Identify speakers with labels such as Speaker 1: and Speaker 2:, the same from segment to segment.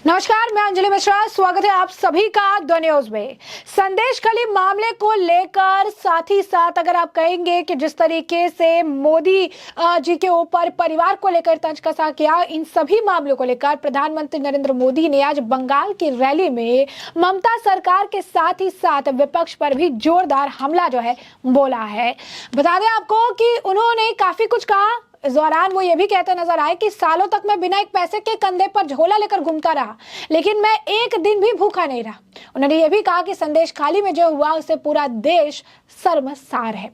Speaker 1: नमस्कार, मैं अंजलि मिश्रा। स्वागत है आप सभी का द न्यूज में। संदेश खाली मामले को लेकर साथ ही साथ अगर आप कहेंगे कि जिस तरीके से मोदी जी के ऊपर परिवार को लेकर तंज कसा किया, इन सभी मामलों को लेकर प्रधानमंत्री नरेंद्र मोदी ने आज बंगाल की रैली में ममता सरकार के साथ ही साथ विपक्ष पर भी जोरदार हमला जो है बोला है। बता दें आपको कि उन्होंने काफी कुछ कहा। इस दौरान वो ये भी कहते नजर आए कि सालों तक मैं बिना एक पैसे के कंधे पर झोला लेकर घूमता रहा, लेकिन मैं एक दिन भी भूखा नहीं रहा। उन्होंने ये भी कहा कि संदेश खाली में जो हुआ उससे पूरा देश शर्मसार है।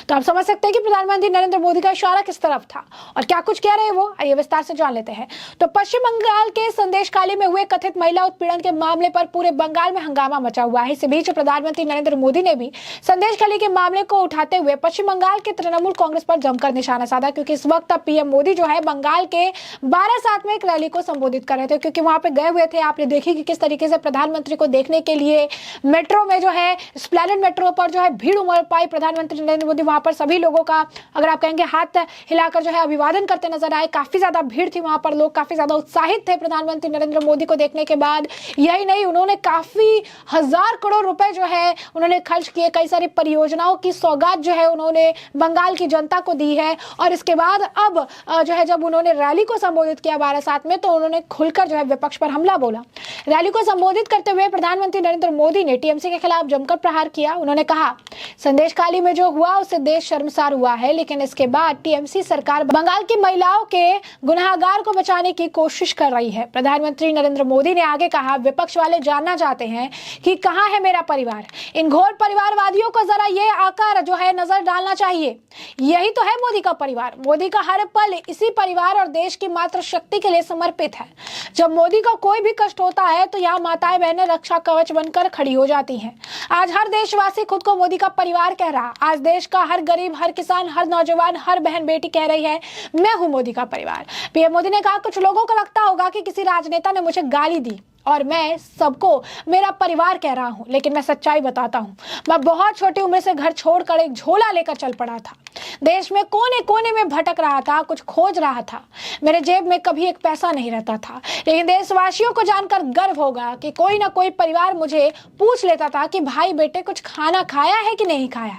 Speaker 1: तो आप समझ सकते हैं कि प्रधानमंत्री नरेंद्र मोदी का इशारा किस तरफ था और क्या कुछ कह रहे हैं वो। आइए विस्तार से जान लेते हैं। तो पश्चिम बंगाल के संदेश खाली में हुए कथित महिला उत्पीड़न के मामले पर पूरे बंगाल में हंगामा मचा हुआ है। इस बीच प्रधानमंत्री नरेंद्र मोदी ने भी संदेश खाली के मामले को उठाते हुए पश्चिम बंगाल के तृणमूल कांग्रेस पर जमकर निशाना साधा, क्योंकि इस वक्त पीएम मोदी जो है बंगाल के बारासात में एक रैली को संबोधित कर रहे थे, क्योंकि वहां पे गए हुए थे। आपने देखी कि किस तरीके से प्रधानमंत्री को देखने के लिए मेट्रो में जो है एस्प्लैनेड मेट्रो पर जो है भीड़ उमड़ पाई। प्रधानमंत्री नरेंद्र मोदी वहां पर सभी लोगों का अगर आप कहेंगे हाथ हिलाकर जो है अभिवादन करते नजर आए। काफी ज्यादा भीड़ थी वहां पर, लोग काफी ज्यादा उत्साहित थे प्रधानमंत्री नरेंद्र मोदी को देखने के बाद। यही नहीं, उन्होंने काफी हजार करोड़ रुपए जो है उन्होंने खर्च किए, कई सारी परियोजनाओं की सौगात जो है उन्होंने बंगाल की जनता को दी है। और इसके बाद अब जो है जब उन्होंने रैली को संबोधित किया बारासात में, तो उन्होंने खुलकर जो है विपक्ष पर हमला बोला। रैली को संबोधित करते हुए प्रधानमंत्री नरेंद्र मोदी ने टीएमसी के खिलाफ जमकर प्रहार किया। उन्होंने कहा संदेश खाली में जो हुआ उससे देश शर्मसार हुआ है, लेकिन इसके बाद टीएमसी सरकार बंगाल की महिलाओं के गुनहगार को बचाने की कोशिश कर रही है। प्रधानमंत्री नरेंद्र मोदी ने आगे कहा, विपक्ष वाले जानना चाहते हैं कि कहां है मेरा परिवार। इन घोर परिवारवादियों को जरा ये आकर जो है नजर डालना चाहिए। यही तो है मोदी का परिवार। मोदी का हर पल इसी परिवार और देश की मात्र शक्ति के लिए समर्पित है। जब मोदी का कोई भी कष्ट होता है तो यहाँ माताएं बहनें रक्षा कवच बनकर खड़ी हो जाती हैं। आज हर देशवासी खुद को मोदी का परिवार कह रहा। आज देश का हर गरीब, हर किसान, हर नौजवान, हर बहन बेटी कह रही है मैं हूं मोदी का परिवार। पीएम मोदी ने कहा कुछ लोगों को लगता होगा कि किसी राजनेता ने मुझे गाली दी और मैं सबको मेरा परिवार कह रहा हूं, लेकिन मैं सच्चाई बताता हूं। मैं बहुत छोटी उम्र से घर छोड़कर एक झोला लेकर चल पड़ा था। देश में कोने कोने में भटक रहा था, कुछ खोज रहा था। मेरे जेब में कभी एक पैसा नहीं रहता था, लेकिन देशवासियों को जानकर गर्व होगा कि कोई ना कोई परिवार मुझे पूछ लेता था कि भाई बेटे कुछ खाना खाया है कि नहीं खाया।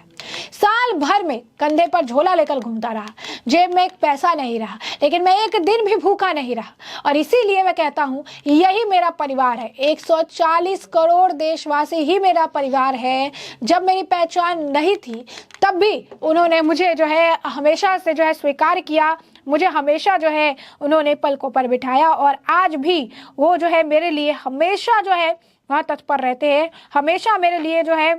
Speaker 1: साल भर में कंधे पर झोला लेकर घूमता रहा, जेब में एक पैसा नहीं रहा, लेकिन मैं एक दिन भी भूखा नहीं रहा। और इसीलिए मैं कहता हूं यही मेरा परिवार है। 140 करोड़ देशवासी ही मेरा परिवार है। जब मेरी पहचान नहीं थी तब भी उन्होंने मुझे जो है हमेशा से जो है स्वीकार किया, मुझे हमेशा जो है उन्होंने पलकों पर बिठाया। और आज भी वो जो है मेरे लिए हमेशा जो है वहाँ तत्पर रहते हैं, हमेशा मेरे लिए जो है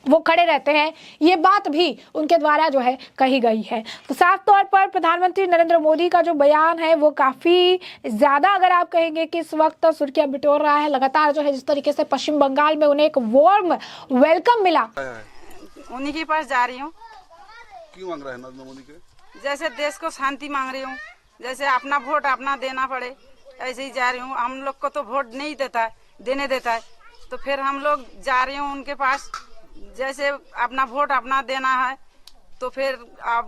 Speaker 1: वो खड़े रहते हैं। ये बात भी उनके द्वारा जो है कही गई है। तो साफ तौर पर प्रधानमंत्री नरेंद्र मोदी का जो बयान है वो काफ़ी ज़्यादा अगर आप कहेंगे कि इस वक्त सुर्खियां बिटोर रहा है। लगातार जो है जिस तरीके से पश्चिम बंगाल में उन्हें एक वार्म वेलकम मिला।
Speaker 2: उन्हीं के पास जा रही हूँ।
Speaker 3: क्यों मांग रहा है नरेंद्र मोदी के?
Speaker 2: जैसे देश को शांति मांग रही हूँ, जैसे अपना वोट अपना देना पड़े, ऐसे ही जा रही हूँ। हम लोग को तो वोट नहीं देने देता है, तो फिर हम लोग जा रही हूँ उनके पास। जैसे अपना वोट अपना देना है तो फिर अब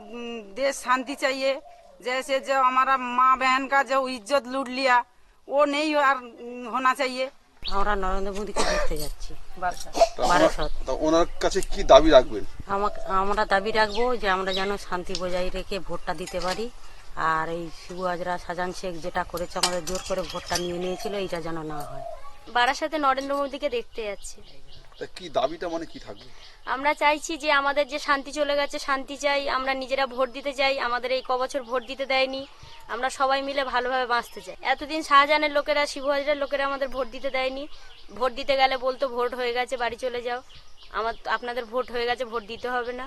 Speaker 2: देश शांति चाहिए। जैसे जो हमारा माँ बहन का जो इज्जत लूट लिया वो नहीं होना चाहिए।
Speaker 4: আমরা নরেন্দ্র মোদীকে দেখতে যাচ্ছি বারাসাত।
Speaker 3: তো ওনার কাছে কি দাবি রাখবেন?
Speaker 4: আমরা দাবি রাখবো যে আমরা যেন শান্তি বজায় রেখে ভোটটা দিতে পারি। আর এই শিবু হাজরা, শাহজাহান শেখ যেটা করেছে আমাদের জোর করে ভোটটা নিয়েছিল, এইটা যেন না হয়।
Speaker 5: বারাসাতে নরেন্দ্র মোদীকে দেখতে যাচ্ছি।
Speaker 3: তা কি দাবিটা মানে কি থাকবে?
Speaker 5: আমরা চাইছি যে আমাদের যে শান্তি চলে গেছে, শান্তি চাই। আমরা নিজেরা ভোট দিতে চাই। আমাদের এই কবছর ভোট দিতে দেয়নি। আমরা সবাই মিলে ভালোভাবে বাঁচতে চাই। এতদিন শাহজাহানের লোকেরা, শিবু হাজরার লোকেরা আমাদের ভোট দিতে দেয়নি। ভোট দিতে গেলে বলতো ভোট হয়ে গেছে, বাড়ি চলে যাও, আপনাদের ভোট হয়ে গেছে, ভোট দিতে হবে না।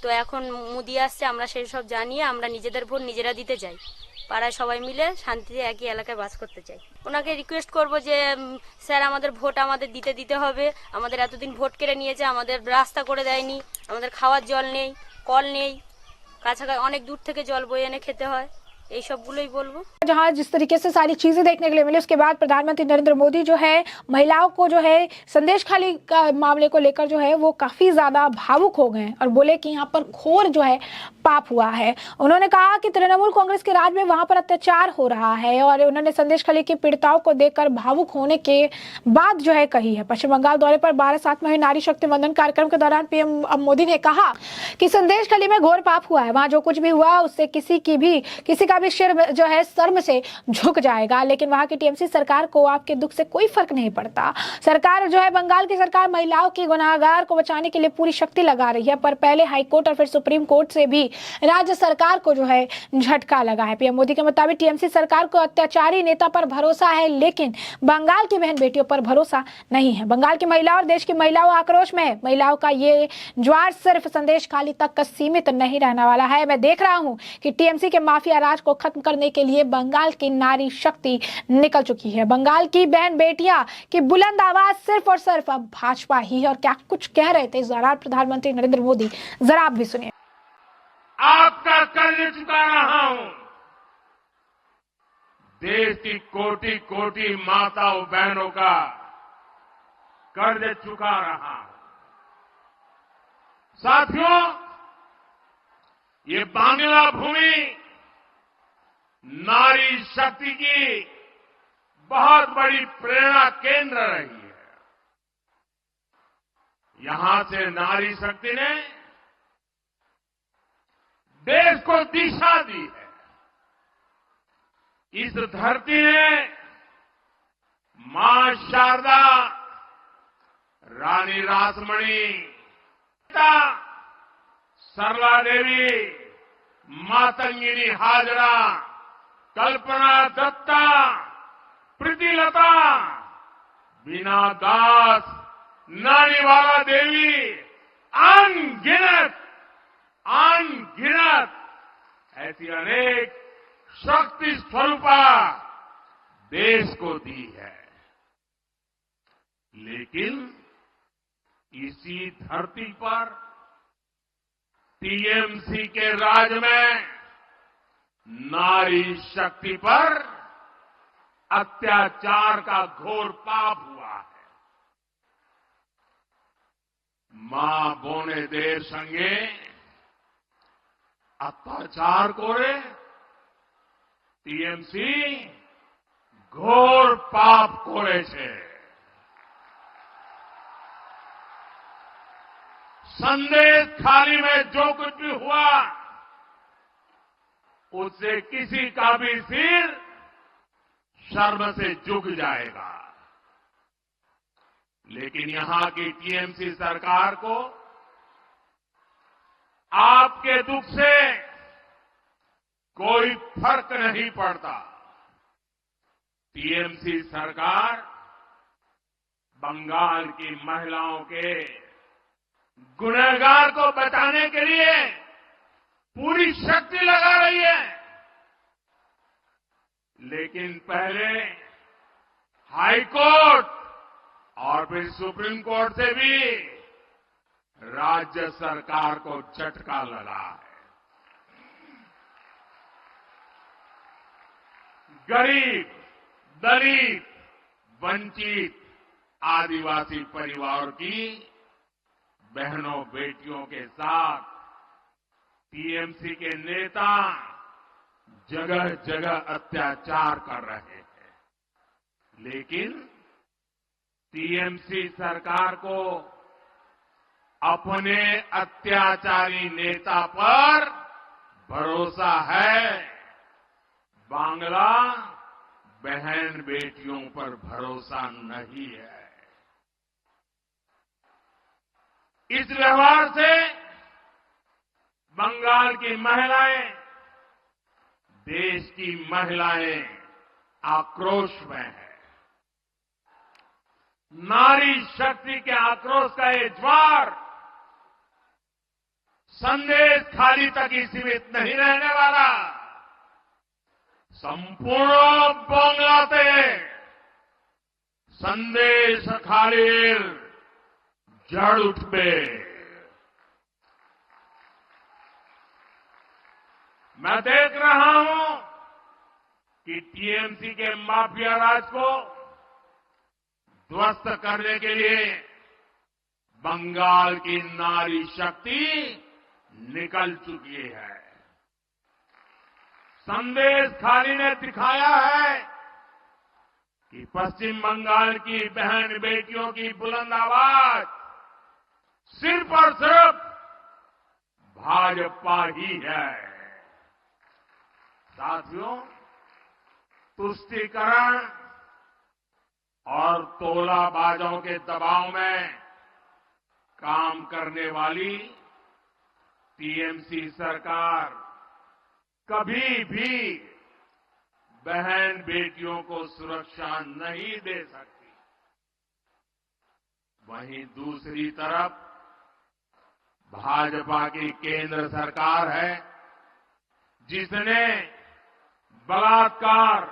Speaker 5: তো এখন মোদি আসছে, আমরা সেই সব জানিয়ে আমরা নিজেদের ভোট নিজেরা দিতে চাই। পাড়ায় সবাই মিলে শান্তিতে একই এলাকায় বাস করতে চাই। ওনাকে রিকোয়েস্ট করব যে স্যার আমাদের ভোট আমাদের দিতে হবে। আমাদের এতদিন ভোট কেড়ে নিয়েছে, আমাদের রাস্তা করে দেয়নি, আমাদের খাওয়ার জল নেই, কল নেই, কাছাকাছি অনেক দূর থেকে জল বয়ে এনে খেতে হয়। এই সবগুলোই বলবো।
Speaker 1: जहां जिस तरीके से सारी चीजें देखने के लिए मिली, उसके बाद प्रधानमंत्री नरेंद्र मोदी जो है महिलाओं को जो है संदेश खाली का मामले को लेकर जो है वो काफी ज्यादा भावुक हो गए और बोले कि यहाँ पर घोर जो है पाप हुआ है। उन्होंने कहा कि तृणमूल कांग्रेस के राज में वहां पर अत्याचार हो रहा है और उन्होंने संदेशखाली की पीड़िताओं को देखकर भावुक होने के बात जो है कही है। पश्चिम बंगाल दौरे पर 12/7 में हुए नारी शक्ति वंदन कार्यक्रम के दौरान पीएम मोदी ने कहा कि संदेशखाली में घोर पाप हुआ है, वहां जो कुछ भी हुआ उससे किसी का भी सिर जो है शर्म से झुक जाएगा, लेकिन वहां की टीएमसी सरकार को आपके दुख से कोई फर्क नहीं पड़ता। सरकार जो है बंगाल की सरकार महिलाओं की गुनाहगार को बचाने के लिए पूरी शक्ति लगा रही है, पर पहले हाईकोर्ट और फिर सुप्रीम कोर्ट से भी राज्य सरकार को जो है झटका लगा है। पीएम मोदी के मुताबिक टीएमसी सरकार को अत्याचारी नेता पर भरोसा है, लेकिन बंगाल की बहन बेटियों पर भरोसा नहीं है। बंगाल की महिलाओं और देश की महिलाओं आक्रोश में है। महिलाओं का ये ज्वार सिर्फ संदेशखाली तक का सीमित नहीं रहने वाला है। मैं देख रहा हूं कि टीएमसी के माफिया राज को खत्म करने के लिए बंगाल की नारी शक्ति निकल चुकी है। बंगाल की बहन बेटियां की बुलंद आवाज सिर्फ और सिर्फ अब भाजपा ही है। और क्या कुछ कह रहे थे इस दौरान प्रधानमंत्री नरेंद्र मोदी, जरा आप भी सुनिए।
Speaker 6: आपका कर्ज चुका रहा हूं, देश की कोटि कोटि माताओं बहनों का कर्ज चुका रहा हूं। साथियों, ये बांग्ला भूमि नारी शक्ति की बहुत बड़ी प्रेरणा केंद्र रही है। यहां से नारी शक्ति ने देश को दिशा दी है। इस धरती ने मां शारदा, रानी रासमणी, सरला देवी, मातंगिनी हाजरा, कल्पना दत्ता, प्रीतिलता, बीना दास, नानीवाला देवी, अनगिनत ऐसी अनेक शक्ति स्वरूपा देश को दी है। लेकिन इसी धरती पर टीएमसी के राज में नारी शक्ति पर अत्याचार का घोर पाप हुआ है। मां बोने देर संगे अत्याचार करे टीएमसी घोर पाप करे छे। संदेशखाली में जो कुछ भी हुआ उससे किसी का भी सिर शर्म से झुक जाएगा। लेकिन यहां की टीएमसी सरकार को आपके दुख से कोई फर्क नहीं पड़ता। टीएमसी सरकार बंगाल की महिलाओं के गुनहगार को बचाने के लिए पूरी शक्ति लगा रही है। लेकिन पहले हाई कोर्ट और फिर सुप्रीम कोर्ट से भी राज्य सरकार को झटका लगा है। गरीब, दलित, वंचित, आदिवासी परिवार की बहनों बेटियों के साथ टीएमसी के नेता जगह जगह अत्याचार कर रहे हैं। लेकिन टीएमसी सरकार को अपने अत्याचारी नेता पर भरोसा है, बांग्ला बहन बेटियों पर भरोसा नहीं है। इस व्यवहार से बंगाल की महिलाएं, देश की महिलाएं आक्रोश में है। नारी शक्ति के आक्रोश का ये ज्वार संदेशखाली तक ही सीमित नहीं रहने वाला, संपूर्ण बांग्लाते संदेशखालीर जड़ उठबे। मैं देख रहा हूं कि टीएमसी के माफिया राज को ध्वस्त करने के लिए बंगाल की नारी शक्ति निकल चुकी है। संदेश खाली ने दिखाया है कि पश्चिम बंगाल की बहन बेटियों की बुलंद आवाज सिर्फ और सिर्फ भाजपा ही है। साथियों, तुष्टीकरण और तोलाबाजों के दबाव में काम करने वाली टीएमसी सरकार कभी भी बहन बेटियों को सुरक्षा नहीं दे सकती। वहीं दूसरी तरफ भाजपा की केंद्र सरकार है जिसने बलात्कार,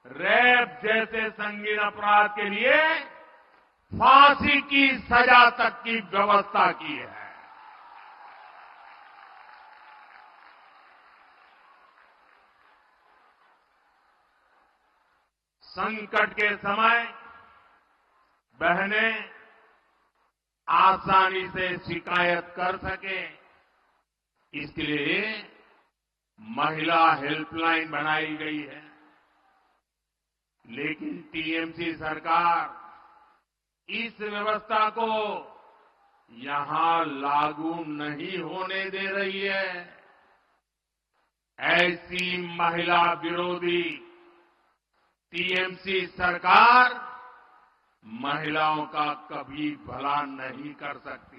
Speaker 6: रेप जैसे संगीन अपराध के लिए फांसी की सजा तक की व्यवस्था की है। संकट के समय बहनें आसानी से शिकायत कर सके, इसके लिए महिला हेल्पलाइन बनाई गई है। लेकिन टीएमसी सरकार इस व्यवस्था को यहां लागू नहीं होने दे रही है। ऐसी महिला विरोधी टीएमसी सरकार महिलाओं का कभी भला नहीं कर सकती।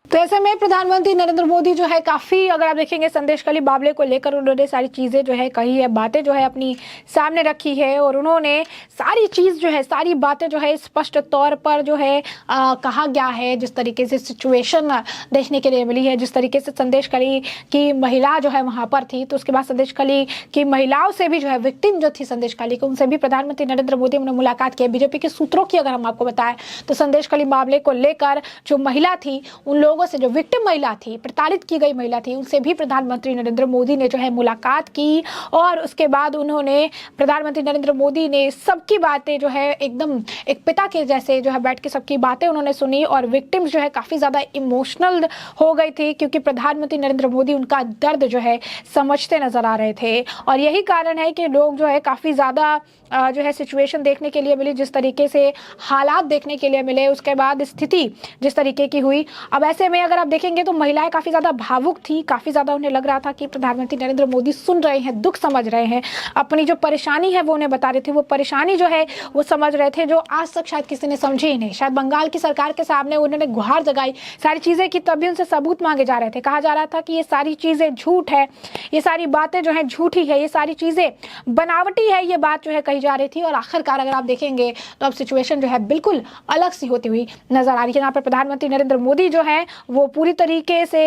Speaker 1: तो ऐसे में प्रधानमंत्री नरेंद्र मोदी जो है काफी, अगर आप देखेंगे, संदेशखाली मामले को लेकर उन्होंने सारी चीजें जो है कही है, बातें जो है अपनी सामने रखी है और उन्होंने सारी चीज जो है, सारी बातें जो है स्पष्ट तौर पर जो है कहा गया है। जिस तरीके से सिचुएशन देखने के लिए मिली है, जिस तरीके से संदेशखाली की महिला जो है वहां पर थी, तो उसके बाद संदेशखाली की महिलाओं से भी जो है, विक्टिम जो थी संदेशखाली को, उनसे भी प्रधानमंत्री नरेंद्र मोदी ने मुलाकात की। बीजेपी के सूत्रों की अगर हम आपको बताएं तो संदेशखाली मामले को लेकर जो महिला थी, उन लोगों से, जो विक्टिम महिला थी, प्रताड़ित की गई महिला थी, उनसे भी प्रधानमंत्री नरेंद्र मोदी ने जो है मुलाकात की और उसके बाद उन्होंने, प्रधानमंत्री नरेंद्र मोदी ने सबकी बातें जो है एकदम एक पिता के जैसे जो है बैठ के सबकी बातें उन्होंने सुनी और विक्टिम्स जो है काफी ज्यादा इमोशनल हो गई थी क्योंकि प्रधानमंत्री नरेंद्र मोदी उनका दर्द जो है समझते नजर आ रहे थे। और यही कारण है कि लोग जो है काफी ज्यादा जो है सिचुएशन देखने के लिए मिली, जिस तरीके से हालात देखने के लिए मिले, उसके बाद स्थिति जिस तरीके की हुई। अब ऐसे में अगर आप देखेंगे तो महिलाएं काफी ज्यादा भावुक थी, काफी ज्यादा उन्हें लग रहा था कि प्रधानमंत्री नरेंद्र मोदी सुन रहे हैं, दुख समझ रहे हैं, अपनी जो परेशानी है वो उन्हें बता रहे थे, वो परेशानी जो है वो समझ रहे थे, जो आज तक शायद किसी ने समझी ही नहीं। शायद बंगाल की सरकार के सामने उन्होंने गुहार जगाई सारी चीजें की, तभी उनसे सबूत मांगे जा रहे थे। कहा जा रहा था कि ये सारी चीजें झूठ है, ये सारी बातें जो है झूठी है, ये सारी चीजें बनावटी है, ये बात जो है कही जा रही थी। और आखिरकार अगर आप देखेंगे तो अब सिचुएशन जो है बिल्कुल अलग सी होती हुई नजर आ रही है। यहाँ पर प्रधानमंत्री नरेंद्र मोदी जो है वो पूरी तरीके से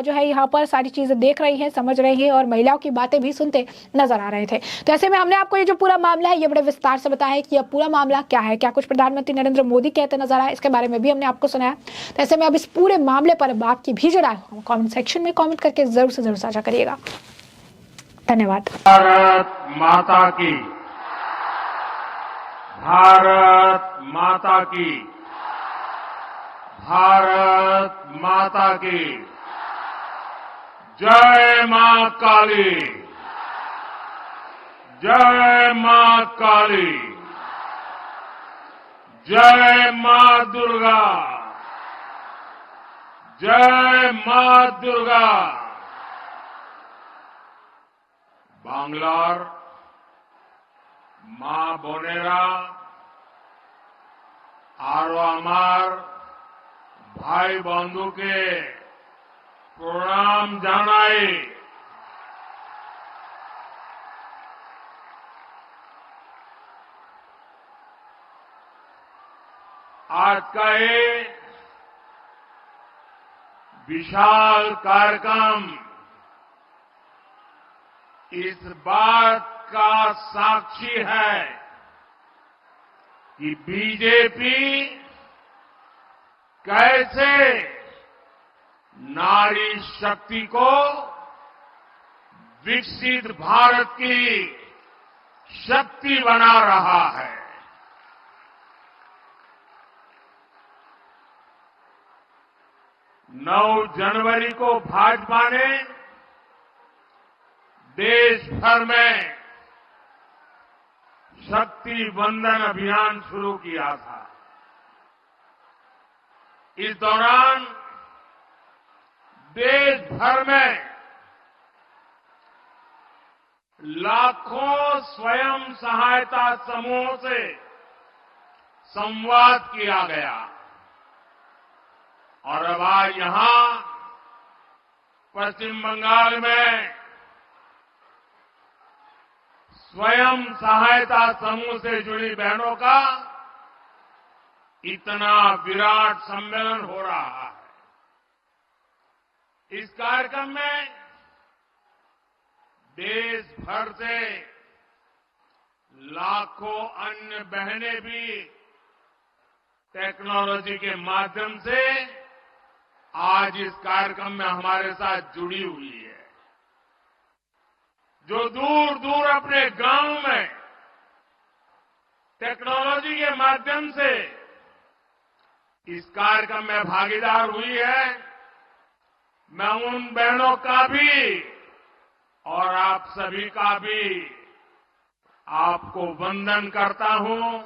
Speaker 1: जो है यहाँ पर सारी चीजें देख रही हैं, समझ रही हैं और महिलाओं की बातें भी सुनते नजर आ रहे थे। तो ऐसे में हमने आपको ये जो पूरा मामला है ये बड़े विस्तार से बताया है कि अब पूरा मामला क्या है, क्या कुछ प्रधानमंत्री नरेंद्र मोदी कहते नजर आए, इसके बारे में भी हमने आपको सुनाया। तो ऐसे में अब इस पूरे मामले पर आपकी भी जो राय हो कमेंट सेक्शन में कमेंट करके जरूर से जरूर साझा करिएगा। धन्यवाद।
Speaker 6: भारत माता की, भारत माता की, भारत माता की जय मां काली, जय मां काली, जय मां दुर्गा, जय मां दुर्गा। बांग्लार मां बोनेरा आरो आमार भाई बंधु के प्रणाम जानाई। आज का ये विशाल कार्यक्रम इस बात का साक्षी है कि बीजेपी कैसे नारी शक्ति को विकसित भारत की शक्ति बना रहा है। 9 जनवरी को भाजपा ने देश भर में शक्ति वंदन अभियान शुरू किया था। इस दौरान देश भर में लाखों स्वयं सहायता समूहों से संवाद किया गया और अब आज यहां पश्चिम बंगाल में स्वयं सहायता समूह से जुड़ी बहनों का इतना विराट सम्मेलन हो रहा है। इस कार्यक्रम में देश भर से लाखों अन्य बहनें भी टेक्नोलॉजी के माध्यम से आज इस कार्यक्रम में हमारे साथ जुड़ी हुई है। जो दूर दूर अपने गांव में टेक्नोलॉजी के माध्यम से इस कार्यक्रम में भागीदार हुई है, मैं उन बहनों का भी और आप सभी का भी आपको वंदन करता हूं,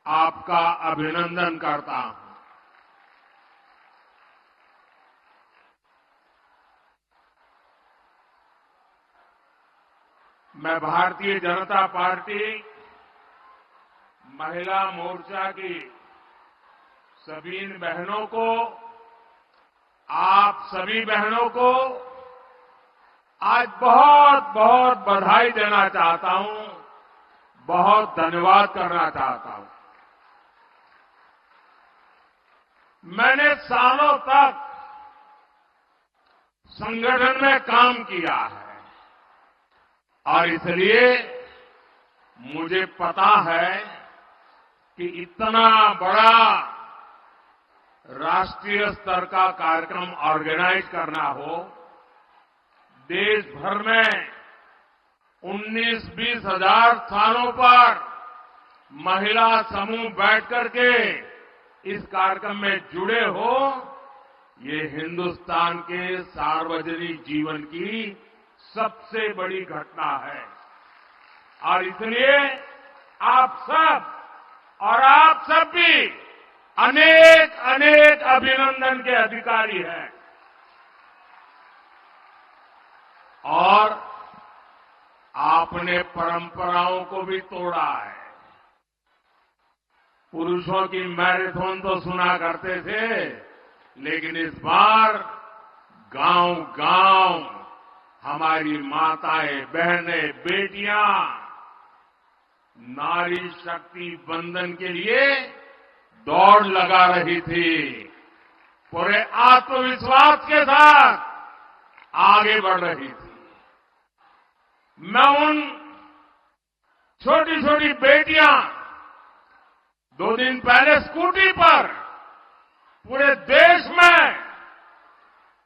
Speaker 6: आपका अभिनंदन करता हूं। मैं भारतीय जनता पार्टी महिला मोर्चा की सभी बहनों को, आप सभी बहनों को आज बहुत बहुत बधाई देना चाहता हूं, बहुत धन्यवाद करना चाहता हूं। मैंने सालों तक संगठन में काम किया है और इसलिए मुझे पता है कि इतना बड़ा राष्ट्रीय स्तर का कार्यक्रम ऑर्गेनाइज करना हो, देश भर में 19-20 हजार स्थानों पर महिला समूह बैठ करके इस कार्यक्रम में जुड़े हो, ये हिंदुस्तान के सार्वजनिक जीवन की सबसे बड़ी घटना है। और इसलिए आप सब और आप सब भी अनेक अनेक अभिनंदन के अधिकारी हैं। और आपने परंपराओं को भी तोड़ा है। पुरुषों की मैराथन तो सुना करते थे, लेकिन इस बार गांव-गांव हमारी माताएं, बहनें, बेटियां नारी शक्ति बंधन के लिए दौड़ लगा रही थी। पूरे आत्मविश्वास के साथ आगे बढ़ रही थी। मैं उन छोटी छोटी बेटियां 2 दिन पहले स्कूटी पर पूरे देश में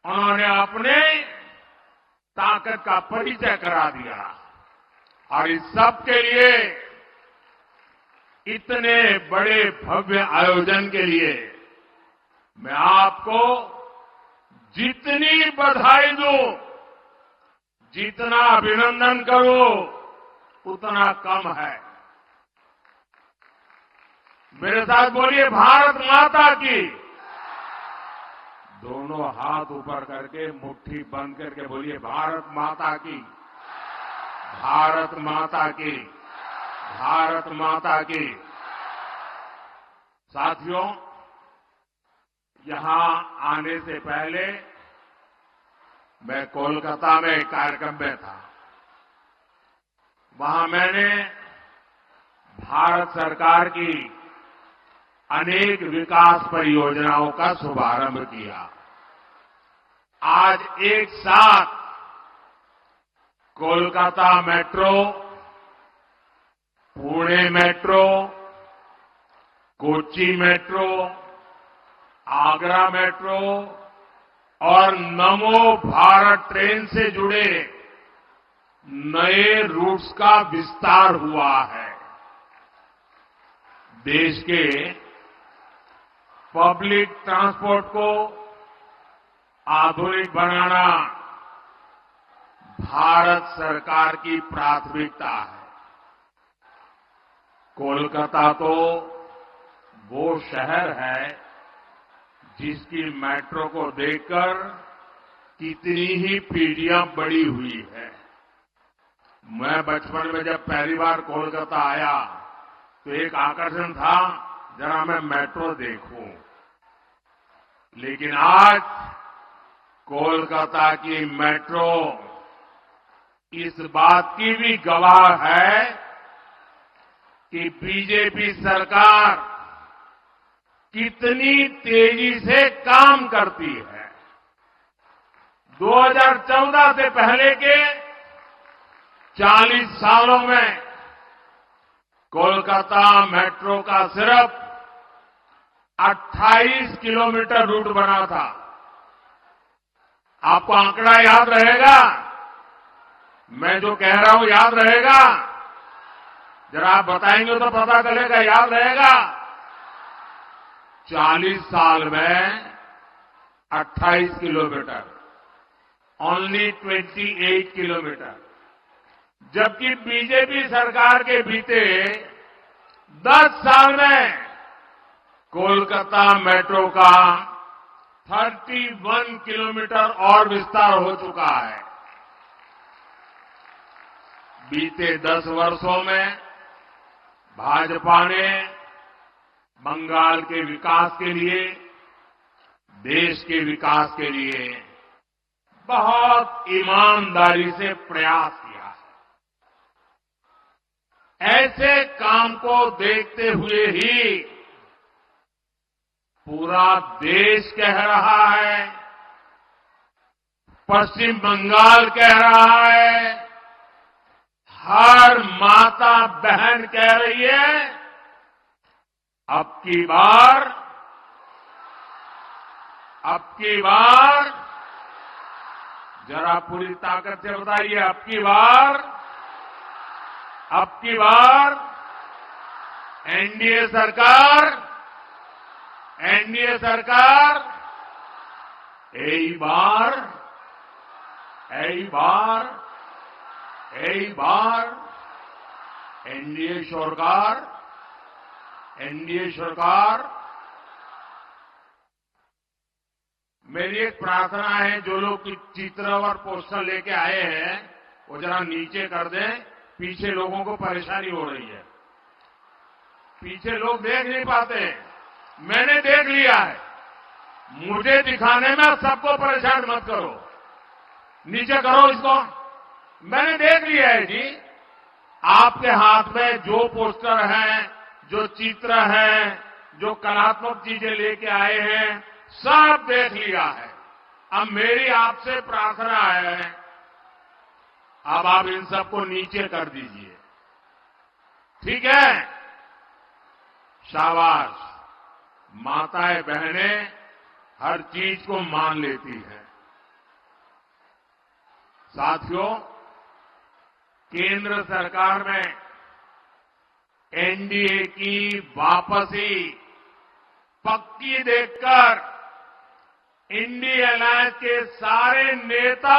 Speaker 6: उन्होंने अपने ताकत का परिचय करा दिया। और इस सब के लिए, इतने बड़े भव्य आयोजन के लिए मैं आपको जितनी बधाई दूं, जितना अभिनंदन करूं, उतना कम है। मेरे साथ बोलिए भारत माता की। दोनों हाथ ऊपर करके मुट्ठी बंद करके बोलिए भारत माता की, भारत माता की, भारत माता की। साथियों, यहां आने से पहले मैं कोलकाता में एक कार्यक्रम में था। वहां मैंने भारत सरकार की अनेक विकास परियोजनाओं का शुभारंभ किया। आज एक साथ Kolkata metro, Pune metro, Kochi metro, Agra metro और नमो भारत ट्रेन से जुड़े नए रूट्स का विस्तार हुआ है। देश के पब्लिक ट्रांसपोर्ट को आधुनिक बनाना, भारत सरकार की प्राथमिकता है। कोलकाता तो वो शहर है जिसकी मेट्रो को देखकर कितनी ही पीढ़ियां बड़ी हुई है। मैं बचपन में जब पहली बार कोलकाता आया तो एक आकर्षण था, जरा मैं मेट्रो देखूं। लेकिन आज कोलकाता की मेट्रो इस बात की भी गवाह है कि बीजेपी सरकार कितनी तेजी से काम करती है। 2014 से पहले के 40 सालों में कोलकाता मेट्रो का सिर्फ 28 किलोमीटर रूट बना था। आपको आंकड़ा याद रहेगा? मैं जो कह रहा हूं याद रहेगा? जरा आप बताएंगे तो पता चलेगा, याद रहेगा? 40 साल में 28 किलोमीटर, ओनली 28 किलोमीटर। जबकि बीजेपी सरकार के बीते 10 साल में कोलकाता मेट्रो का 31 किलोमीटर और विस्तार हो चुका है। बीते 10 वर्षों में भाजपा ने बंगाल के विकास के लिए, देश के विकास के लिए बहुत ईमानदारी से प्रयास किया है। ऐसे काम को देखते हुए ही पूरा देश कह रहा है, पश्चिम बंगाल कह रहा है, हर माता बहन कह रही है, अब की बार जरा पूरी ताकत से बताइए, अब की बार एनडीए सरकार यही बार एनडीए सरकार। मेरी एक प्रार्थना है, जो लोग चित्र और पोस्टर लेके आए हैं वो जरा नीचे कर दें, पीछे लोगों को परेशानी हो रही है। पीछे लोग देख नहीं पाते, मैंने देख लिया है। मुझे दिखाने में सबको परेशान मत करो, नीचे करो इसको। मैंने देख लिया है जी, आपके हाथ में जो पोस्टर हैं, जो चित्र हैं, जो कलात्मक चीजें लेके आए हैं, सब देख लिया है। अब मेरी आपसे प्रार्थना है, अब आप इन सबको नीचे कर दीजिए, ठीक है? शाबाश। माताएं बहनें हर चीज को मान लेती हैं। साथियों, केंद्र सरकार में एनडीए की वापसी पक्की देखकर इंडिया अलायंस के सारे नेता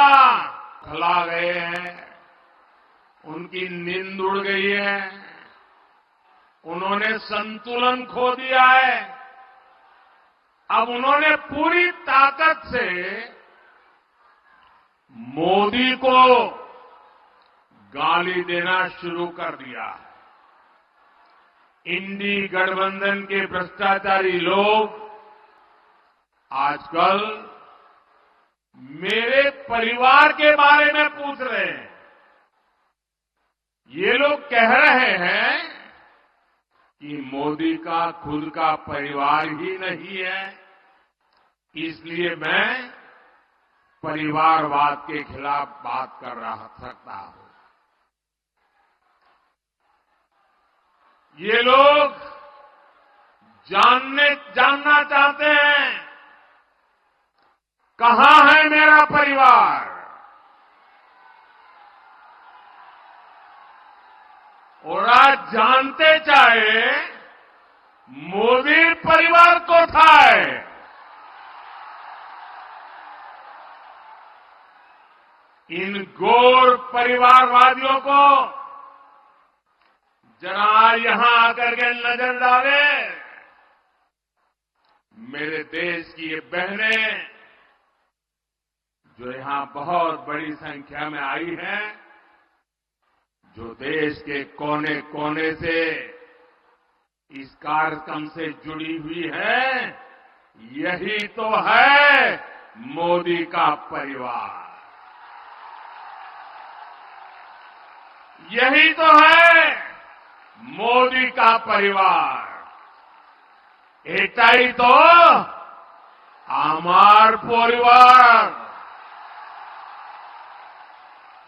Speaker 6: खला गए हैं, उनकी नींद उड़ गई है, उन्होंने संतुलन खो दिया है। अब उन्होंने पूरी ताकत से मोदी को गाली देना शुरू कर दिया है। इंडी गठबंधन के भ्रष्टाचारी लोग आजकल मेरे परिवार के बारे में पूछ रहे हैं। ये लोग कह रहे हैं कि मोदी का खुद का परिवार ही नहीं है, इसलिए मैं परिवारवाद के खिलाफ बात कर सकता हूं। ये लोग जानना चाहते हैं, कहां है मेरा परिवार? और आज जानते चाहे मोदी परिवार को थाए। इन गोर परिवारवादियों को जरा यहां आकर के नजर डाले। मेरे देश की ये बहनें जो यहां बहुत बड़ी संख्या में आई हैं, जो देश के कोने कोने से इस कार्यक्रम से जुड़ी हुई है, यही तो है मोदी का परिवार। यही तो है मोदी का परिवार। एटाई तो आमार परिवार।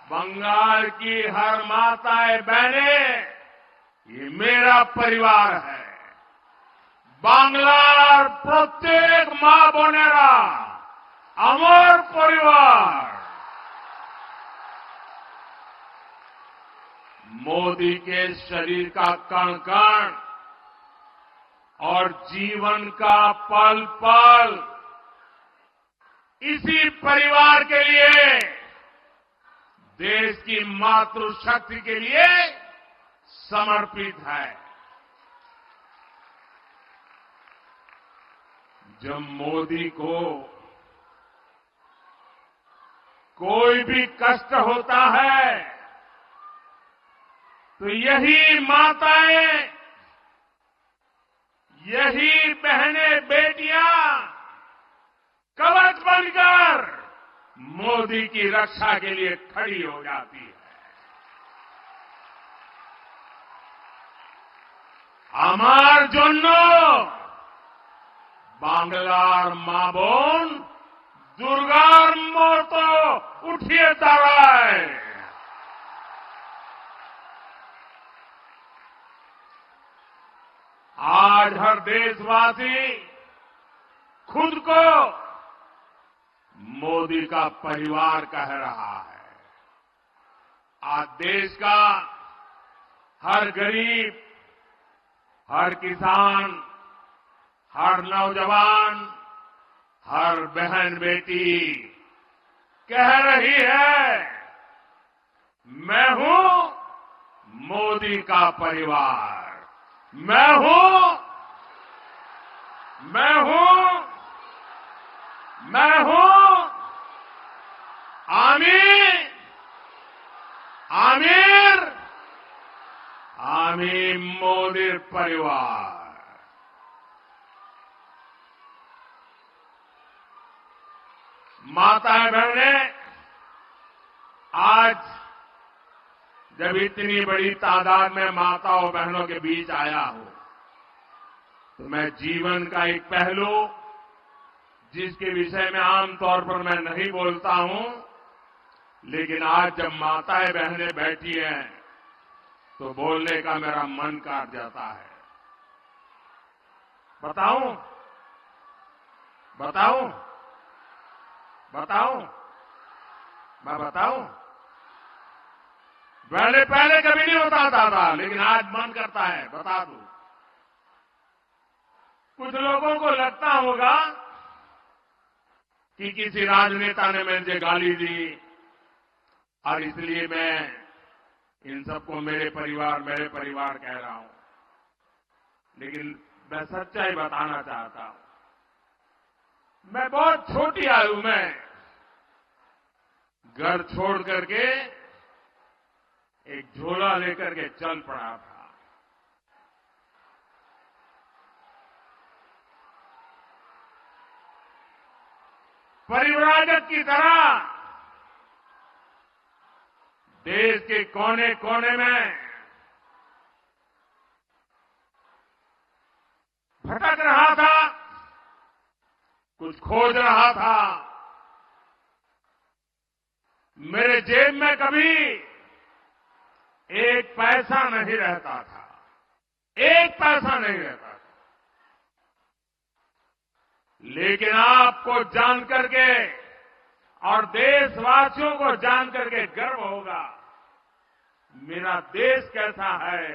Speaker 6: बंगाल की हर माताएं बहनें, ये मेरा परिवार है। बांग्लार प्रत्येक मां बोनेरा আমার परिवार। मोदी के शरीर का कण कण और जीवन का पल पल इसी परिवार के लिए, देश की मातृशक्ति के लिए समर्पित है। जब मोदी को कोई भी कष्ट होता है तो यही माताएं, यही बहनें बेटियां कवच बनकर मोदी की रक्षा के लिए खड़ी हो जाती है। আমার জন্য বাংলার মা বোন দুর্গার মতো উঠিয়ে দাঁড়ায়। आज हर देशवासी खुद को मोदी का परिवार कह रहा है। आज देश का हर गरीब, हर किसान, हर नौजवान, हर बहन बेटी कह रही है, मैं हूं मोदी का परिवार। मैं हूं, मैं हूं, मैं हूं आमीर, आमीर, आमीर मोदी परिवार। माताएं बहनें, आज जब इतनी बड़ी तादाद में माताओं बहनों के बीच आया हूं, तो मैं जीवन का एक पहलू, जिसके विषय में आमतौर पर मैं नहीं बोलता हूं, लेकिन आज जब माताएं बहनें बैठी हैं तो बोलने का मेरा मन काट जाता है। बताऊं, बताऊं, बताऊं, मैं बताऊं? पहले कभी नहीं बताता था, लेकिन आज मन करता है बता दूं। कुछ लोगों को लगता होगा कि किसी राजनेता ने मुझे गाली दी और इसलिए मैं इन सबको मेरे परिवार कह रहा हूं। लेकिन मैं सच्चाई बताना चाहता हूं। मैं बहुत छोटी आयु में घर छोड़ करके एक झोला लेकर के चल पड़ा था। परिव्राजक की तरह देश के कोने कोने में भटक रहा था, कुछ खोज रहा था। मेरे जेब में कभी एक पैसा नहीं रहता था, एक पैसा नहीं रहता था। लेकिन आपको जान करके और देशवासियों को जान करके गर्व होगा, मेरा देश कैसा है,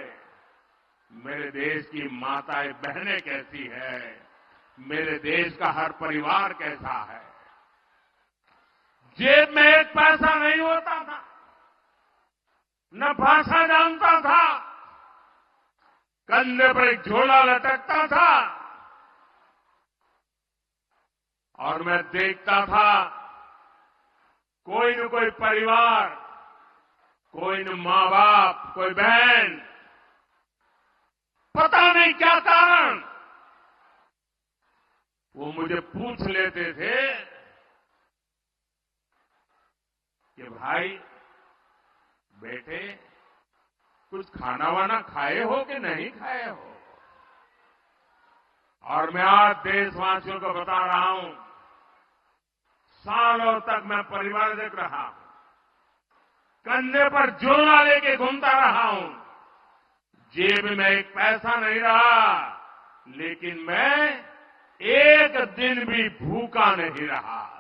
Speaker 6: मेरे देश की माताएं बहनें कैसी है, मेरे देश का हर परिवार कैसा है। जेब में एक पैसा नहीं होता था, न भाषा जानता था, कंधे पर एक झोला लटकता था और मैं देखता था कोई न कोई परिवार, कोई न माँ बाप, कोई बहन, पता नहीं क्या कारण, वो मुझे पूछ लेते थे कि भाई बेटे कुछ खाना वाना खाए हो कि नहीं खाए हो। और मैं आज देशवासियों को बता रहा हूं, सालों तक मैं परिवारिक रहा, कंधे पर झोला लेके घूमता रहा हूं, जेब में एक पैसा नहीं रहा, लेकिन मैं एक दिन भी भूखा नहीं रहा।